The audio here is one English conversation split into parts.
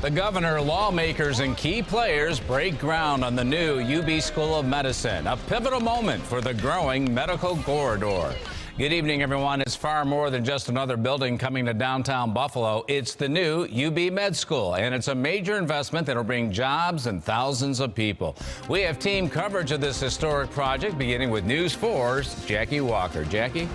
The governor, lawmakers, and key players break ground on the new UB School of Medicine, a pivotal moment for the growing medical corridor. Good evening, everyone. It's far more than just another building coming to downtown Buffalo. It's the new UB Med School, and it's a major investment that will bring jobs and thousands of people. We have team coverage of this historic project, beginning with News 4's Jackie Walker. Jackie?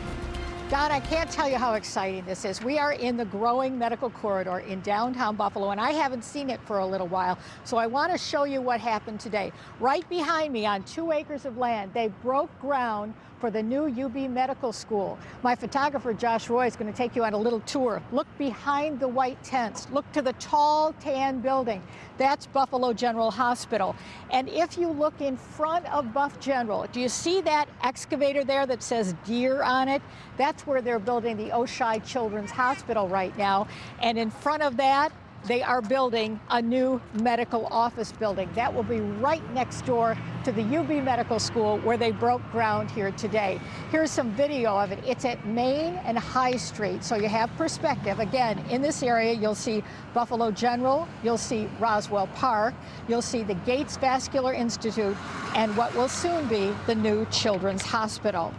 Don, I can't tell you how exciting this is. We are in the growing medical corridor in downtown Buffalo, and I haven't seen it for a little while, so I want to show you what happened today. Right behind me on 2 acres of land, they broke ground for the new UB Medical School. My photographer, Josh Roy, is going to take you on a little tour. Look behind the white tents. Look to the tall tan building. That's Buffalo General Hospital. And if you look in front of Buff General, do you see that excavator there that says Deer on it? That's where they're building the Oishei Children's Hospital right now. And in front of that, they are building a new medical office building. That will be right next door to the UB Medical School where they broke ground here today. Here's some video of it. It's at Main and High Street, so you have perspective. Again, in this area, you'll see Buffalo General, you'll see Roswell Park, you'll see the Gates Vascular Institute, and what will soon be the new Children's Hospital.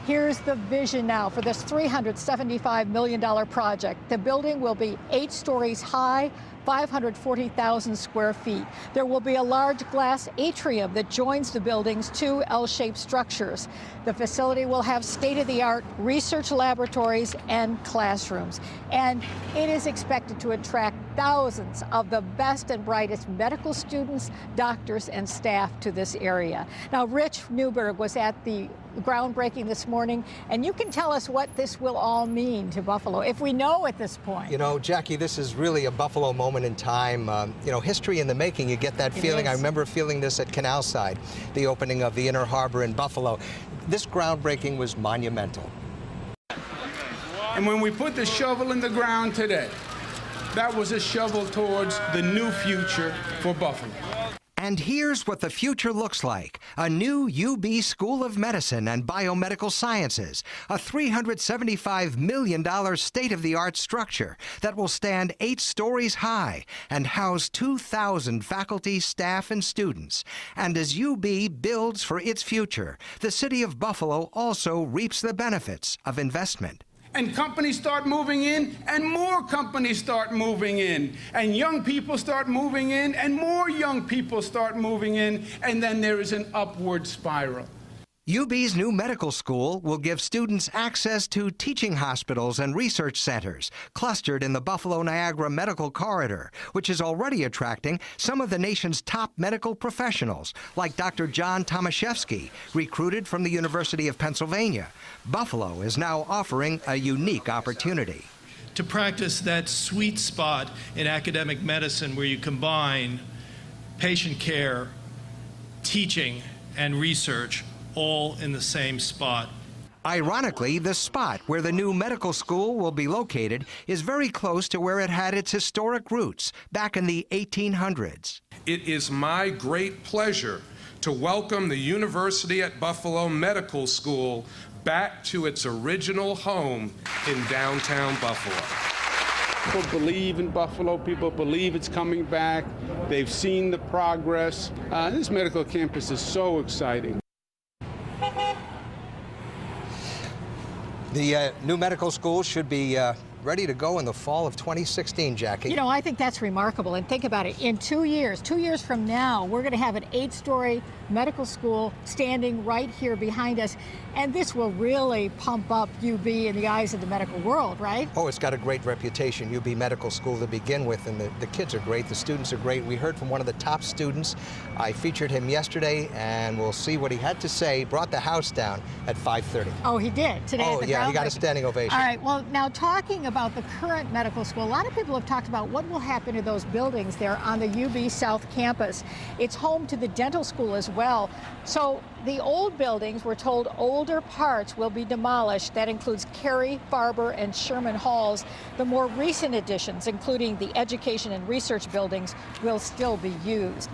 Here's the vision now for this $375 million project. The building will be 8 stories high, 540,000 square feet. There will be a large glass atrium that joins the building's 2 L-shaped structures. The facility will have state-of-the-art research laboratories and classrooms. And it is expected to attract thousands of the best and brightest medical students, doctors, and staff to this area. Now, Rich Newberg was at the groundbreaking this morning, and you can tell us what this will all mean to Buffalo, if we know at this point. You know, Jackie, this is really a Buffalo moment in time. History in the making. You get that feeling. I remember feeling this at Canal Side, the opening of the Inner Harbor in Buffalo. This groundbreaking was monumental. And when we put the shovel in the ground today, that was a shovel towards the new future for Buffalo. And here's what the future looks like. A new UB School of Medicine and Biomedical Sciences, a $375 million state-of-the-art structure that will stand 8 stories high and house 2,000 faculty, staff, and students. And as UB builds for its future, the city of Buffalo also reaps the benefits of investment. And companies start moving in, and more companies start moving in. And young people start moving in, and more young people start moving in. And then there is an upward spiral. UB's new medical school will give students access to teaching hospitals and research centers clustered in the Buffalo-Niagara Medical Corridor, which is already attracting some of the nation's top medical professionals, like Dr. John Tomaszewski, recruited from the University of Pennsylvania. Buffalo is now offering a unique opportunity to practice that sweet spot in academic medicine where you combine patient care, teaching, and research all in the same spot. Ironically, the spot where the new medical school will be located is very close to where it had its historic roots back in the 1800s. It is my great pleasure to welcome the University at Buffalo Medical School back to its original home in downtown Buffalo. People believe in Buffalo. People believe it's coming back. They've seen the progress. This medical campus is so exciting. The new medical school should be ready to go in the fall of 2016, Jackie. You know, I think that's remarkable. And think about it. In 2 years from now, we're going to have an 8-story medical school standing right here behind us. And this will really pump up UB in the eyes of the medical world, right? Oh, it's got a great reputation, UB Medical School to begin with, and the kids are great, the students are great. We heard from one of the top students. I featured him yesterday, and we'll see what he had to say. Brought the house down at 5:30. Oh, he did today at the yeah, he got a standing ovation. All right, well, now talking about the current medical school, a lot of people have talked about what will happen to those buildings there on the UB South campus. It's home to the dental school as well. So the old buildings, we're told older parts will be demolished. That includes Carey, Barber, and Sherman Halls. The more recent additions, including the education and research buildings, will still be used.